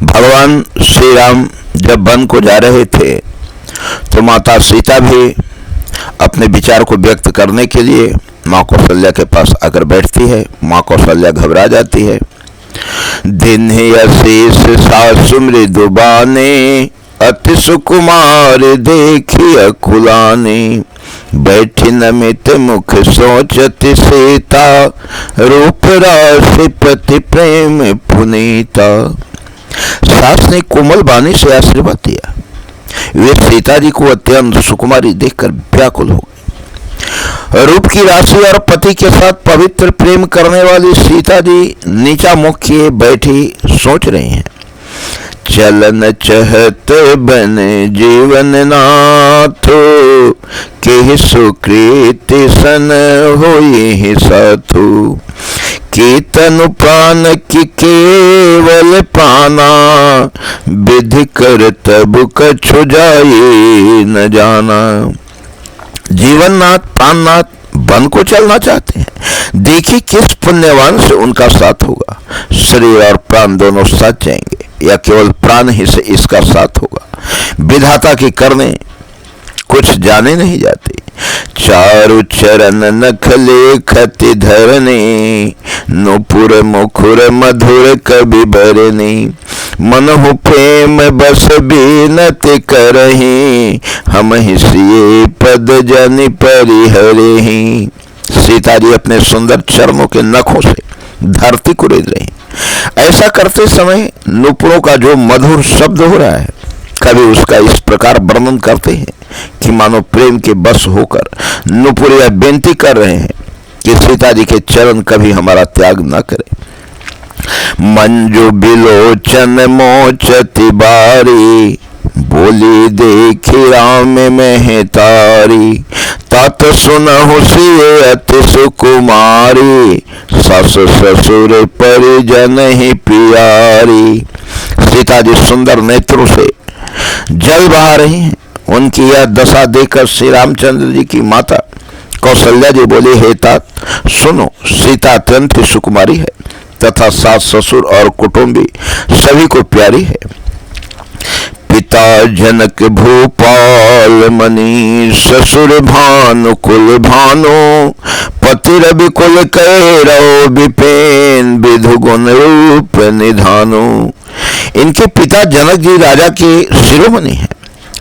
भगवान श्री राम जब वन को जा रहे थे तो माता सीता भी अपने विचार को व्यक्त करने के लिए माँ कौशल्या के पास आकर बैठती है। माँ कौशल्या घबरा जाती है। दिन आशीष सासु मृदु बाने, अति सुकुमार देखी अकुलाने। बैठी नमित मुख सोचती सीता, रूप राशि पति प्रेम पुनीता। सास ने कोमल बानी से आशीर्वाद दिया। वे सीता जी को अत्यंत सुकुमारी देखकर व्याकुल हो गई। रूप की राशि और पति के साथ पवित्र प्रेम करने वाली सीता जी नीचा मुख किए बैठी सोच रही हैं। चलन चहत बन जीवन नाथ, के सुकृति सन होई साथु। कीर्तन प्राण की केवल प्राणा, विधि कर तब कछु जाए न जाना। जीवननाथ प्राणनाथ वन को चलना चाहते हैं। देखिए किस पुण्यवान से उनका साथ होगा। शरीर और प्राण दोनों साथ जाएंगे या केवल प्राण ही से इसका साथ होगा। विधाता की करने कुछ जाने नहीं जाते। चारु चरण नख लेखति धरने, नुपुर मुखुर मधुर कवि भरने। मनहु प्रेम बस बीनति करही, हम हिसिए पद जनि परिहरही। सीता जी अपने सुंदर चरणों के नखों से धरती को रेत रही। ऐसा करते समय नुपुरों का जो मधुर शब्द हो रहा है, कभी उसका इस प्रकार वर्णन करते हैं कि मानो प्रेम के बस होकर नुपुर यह बेनती कर रहे हैं कि सीता जी के चरण कभी हमारा त्याग न करें। मंजू बिलोचन मोचति बारी, बोली देखी राम महतारी। तात सुनहु सिय अति सुकुमारी, सास ससुर परिजन ही प्यारी। सीता जी सुंदर नेत्रों से जल बहा रही हैं। उनकी यह दशा देखकर श्री रामचंद्र जी की माता कौशल्या जी बोली, हे तात सुनो, सीता अत्यंत ही सुकुमारी है तथा सास ससुर और कुटुंबी सभी को प्यारी है। पिता जनक भूपाल मनी, ससुर भानु कुल भानु। पति रवि कुल कैरव विपेन, विधु गुण रूप निधानु। इनके पिता जनक जी राजा के शिरोमणि हैं।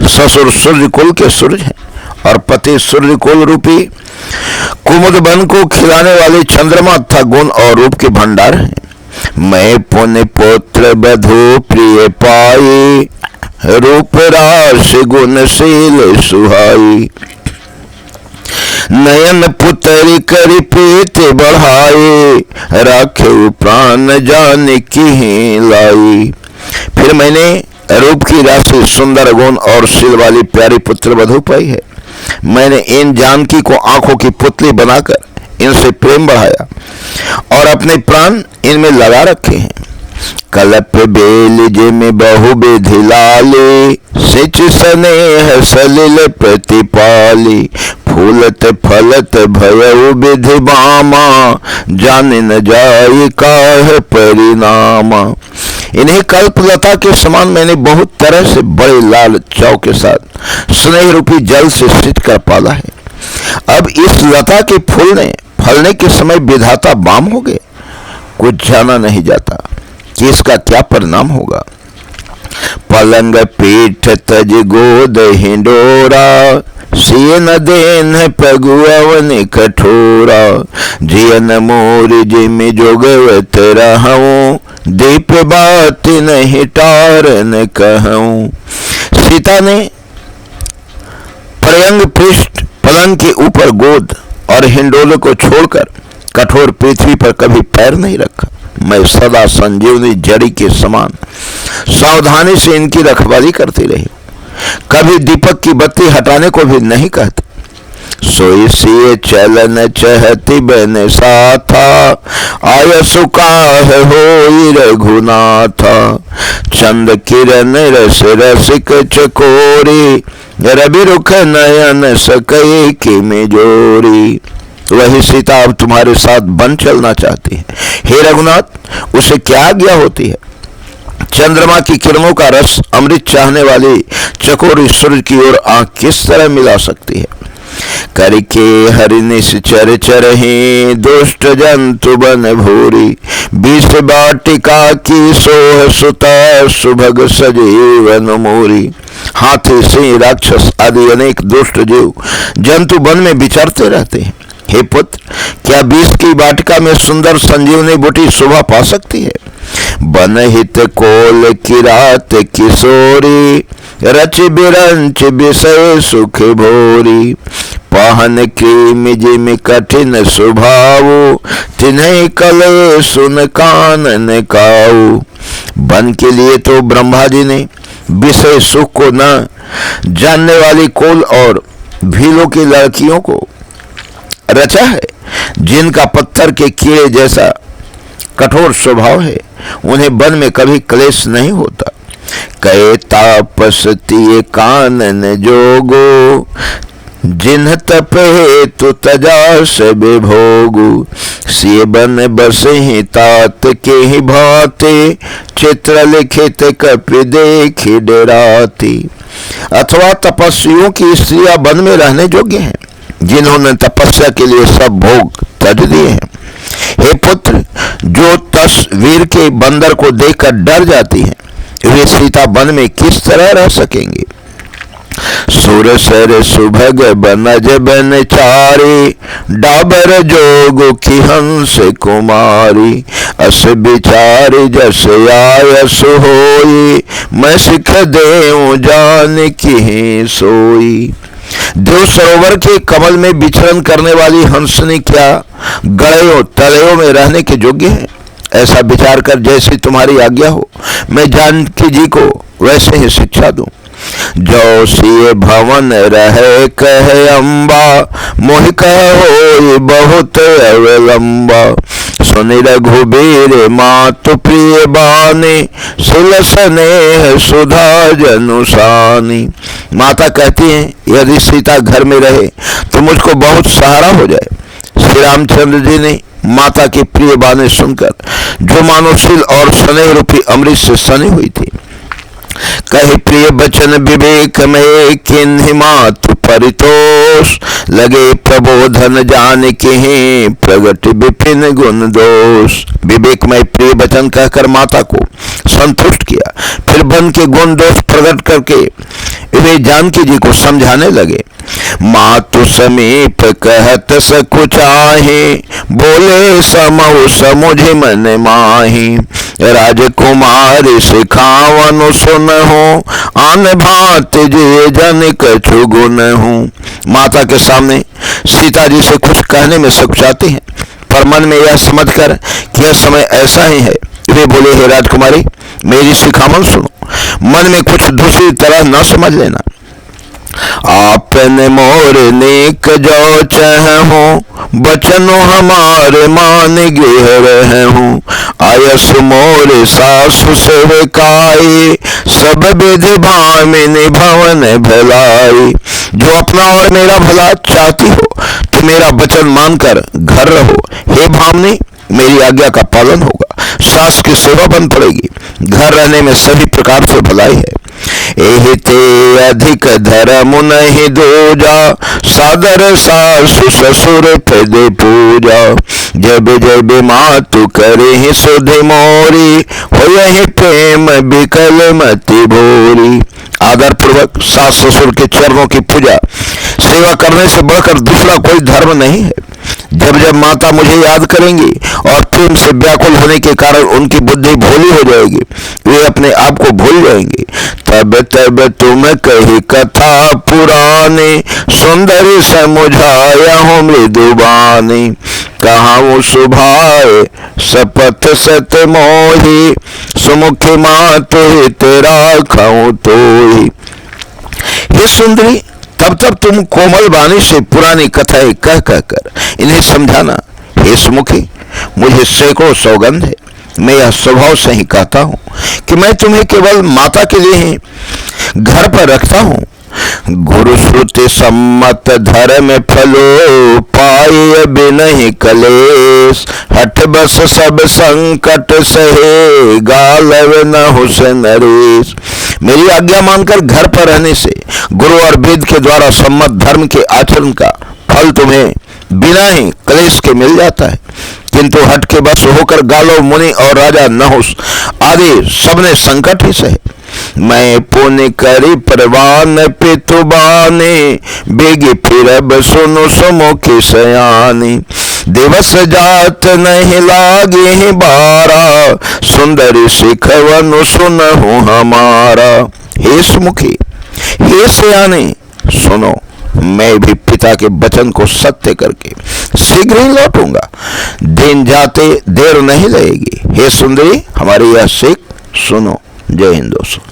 ससुर सूर्य कुल के सूर्य हैं और पति सूर्य कुल रूपी कुमुद वन को खिलाने वाले चंद्रमा तथा गुण और रूप के भंडार हैं। मैं पुण्य पुत्र बधु प्रिय पाई, रूप राश गुणशील सुहाई। नयन पुतरी करि प्रीति बढ़ाए, राखे प्राण जान की लाई। फिर मैंने रूप की राशि सुंदर गुण और शील वाली प्यारी पुत्र वधु पाई है। मैंने इन जानकी को आंखों की पुतली बनाकर इनसे प्रेम बढ़ाया और अपने प्राण इनमें लगा रखे हैं। कलप बेल जे में बहु विधि लाली, सिच स्नेह सलिल प्रतिपाली। फूलत फलत भयउ विधि बामा, जान न जाय काह परिणामा। इन्हें कल्पलता के समान मैंने बहुत तरह से बड़े लाल चाव के साथ स्नेह रूपी जल से सिंच कर पाला है। अब इस लता के फलने के समय विधाता बाम हो गए। कुछ जाना नहीं जाता कि इसका क्या परिणाम होगा। पलंग पीठ तज गोद हिंडोरा, सिय न देन पगुअवन कठोरा। जियन मोर जिम जोगवत रहूं, दीप बात नहीं टारन कहूं। सीता ने पर्यंग पृष्ठ पलंग के ऊपर गोद और हिंडोले को छोड़कर कठोर पृथ्वी पर कभी पैर नहीं रखा। मैं सदा संजीवनी जड़ी के समान सावधानी से इनकी रखवाली करती रही। कभी दीपक की बत्ती हटाने को भी नहीं कहती। सोई सिए चलन चहति बन साथा, आय सुकाह होई रघुनाथा। चंद किरण रस रसिक चकोरी, रवि रुख नयन सकई की मिजोरी। वही सीता अब तुम्हारे साथ वन चलना चाहती है। हे रघुनाथ, उसे क्या आज्ञा होती है? चंद्रमा की किरणों का रस अमृत चाहने वाले चकोर सूरज की ओर आंख किस तरह मिला सकती है। करके हरिनिश चर चरहि दुष्ट जंतु बन भूरी, बीस बाटिका की सोह सुता सुभग सजीवन मोरी। हाथी सिंह राक्षस आदि अनेक दुष्ट जीव जंतु वन में विचरते रहते हैं। हे पुत्र, क्या बीस की वाटिका में सुंदर संजीवनी बूटी शोभा पा सकती है। बन हित कोल किरात किशोरी, रच बिरंच विषय सुख भोरी। पहन की जिम कठिन स्वभाव, तिन्ह कले सुन कानन काऊ। वन के लिए तो ब्रह्मा जी ने विषय सुख को न जानने वाली कोल और भीलों की लड़कियों को रचा है, जिनका पत्थर के कीड़े जैसा कठोर स्वभाव है। उन्हें वन में कभी क्लेश नहीं होता। कहे तापस तिये कानन जोगो, जिन्ह तपे तो तजा से बेभोगु। सिय बन बसे तात के ही भाते, चित्र लिखित कपि देखी डराती। अथवा तपस्वियों की स्त्रियां वन में रहने योग्य हैं, जिन्होंने तपस्या के लिए सब भोग त्याग दिए हैं। हे पुत्र, जो तस्वीर के बंदर को देखकर डर जाती हैं, वे सीता वन में किस तरह रह सकेंगे। सुर सर सुभग बनज बन चारी, डाबर जोग की हंस कुमारी। अस विचारी जस आयस होई, मैं सिख देऊं जान की सोई। देव सरोवर के कमल में विचरण करने वाली हंसनी क्या गड़यों तलयों में रहने के योग्य है। ऐसा विचार कर जैसी तुम्हारी आज्ञा हो, मैं जानकी जी को वैसे ही शिक्षा दूं। जो सिय भवन रहे कहे अम्बा, मोहि कहो बहुत अवलंबा। सुनि रघुबीर मातु प्रिय बानी, सिल स्नेह सुधा जनुसानी। माता कहती हैं, यदि सीता घर में रहे तो मुझको बहुत सहारा हो जाए। श्री रामचंद्र जी ने माता की प्रिय बानी सुनकर जो मानवशील और स्नेह रूपी अमृत से सनी हुई थी, कहे प्रिय बचन विवेक में किन्हि मातु परितोष। लगे प्रबोधन जान के प्रगट विपिन गुण दोष। विवेक में प्रिय वचन कहकर माता को संतुष्ट किया। फिर वन के गुण दोष प्रकट करके वे जानकी जी को समझाने लगे। मातु समीप कहत सकुचाहे, बोले समहु समुझ मन माही। राजकुमारी सिखावन सुनहु, आन भांत जे जन कछु गुनहु। माता के सामने सीता जी से कुछ कहने में सकुचाती हैं, पर मन में यह समझकर कि यह समय ऐसा ही है, वे बोले, हे राजकुमारी, मेरी सिखावन सुनो, मन में कुछ दूसरी तरह न समझ लेना। आपने मोर नेक जो चाहूं, बचनो हमारे मान गृह रहूं। आयस मोर सासु सेवकाई, सब विधि भामिनी भवन भलाई। जो अपना और मेरा भला चाहती हो तो मेरा वचन मानकर घर रहो। हे भामिनी, मेरी आज्ञा का पालन होगा, सास की सेवा बन पड़ेगी। घर रहने में सभी प्रकार से भलाई है। एहि ते अधिक धर्म नहीं दूजा, सादर सासु ससुर पदे पूजा। जब जब मातु करे सुधि मोरी, हो यही प्रेम बिकल मति भोरी। आदर पूर्वक सास ससुर के चरणों की पूजा सेवा करने से बढ़कर दूसरा कोई धर्म नहीं है। जब जब माता मुझे याद करेंगी और प्रेम से व्याकुल होने के कारण उनकी बुद्धि भोली हो जाएगी, वे अपने आप को भूल जाएंगे। तब तब तुम कही कथा पुरानी, सुंदरी समुझाया हो मृदुबानी। कहां सुभाए सपथ सत मोही, सुमुखी मातु तेरा खाऊं तोही। हे सुंदरी, तब तब तुम कोमल वाणी से पुरानी कथाएं कह कहकर इन्हें समझाना। हे सुमुखी, मुझे सैकड़ों सौगंध है, मैं यह स्वभाव से ही कहता हूं कि मैं तुम्हें केवल माता के लिए ही घर पर रखता हूं। गुरु श्रुति सम्मत धर्म फलो पाए बिनहि कलेश। हठ बस सब संकट सहे गालव न हुसे नरेश। मेरी आज्ञा मानकर घर पर रहने से गुरु और वेद के द्वारा सम्मत धर्म के आचरण का फल तुम्हें बिना ही क्लेश के मिल जाता है, किंतु हट के बस होकर गालो मुनि और राजा नहुस आदि सबने संकट ही सहे। मैं पुण्य करी परवान पितुबाने बेगे फिरब सुनो सुमुखी सयानी। दिवस जात नहीं लागे बारा सुंदरी सिखवन सुनहु हमारा। हे सुमुखी, हे सयानी, सुनो, मैं भी पिता के वचन को सत्य करके शीघ्र ही लौटूंगा। दिन जाते देर नहीं लगेगी। हे सुंदरी, हमारी यह सीख सुनो। जय हिंद दोस्तों।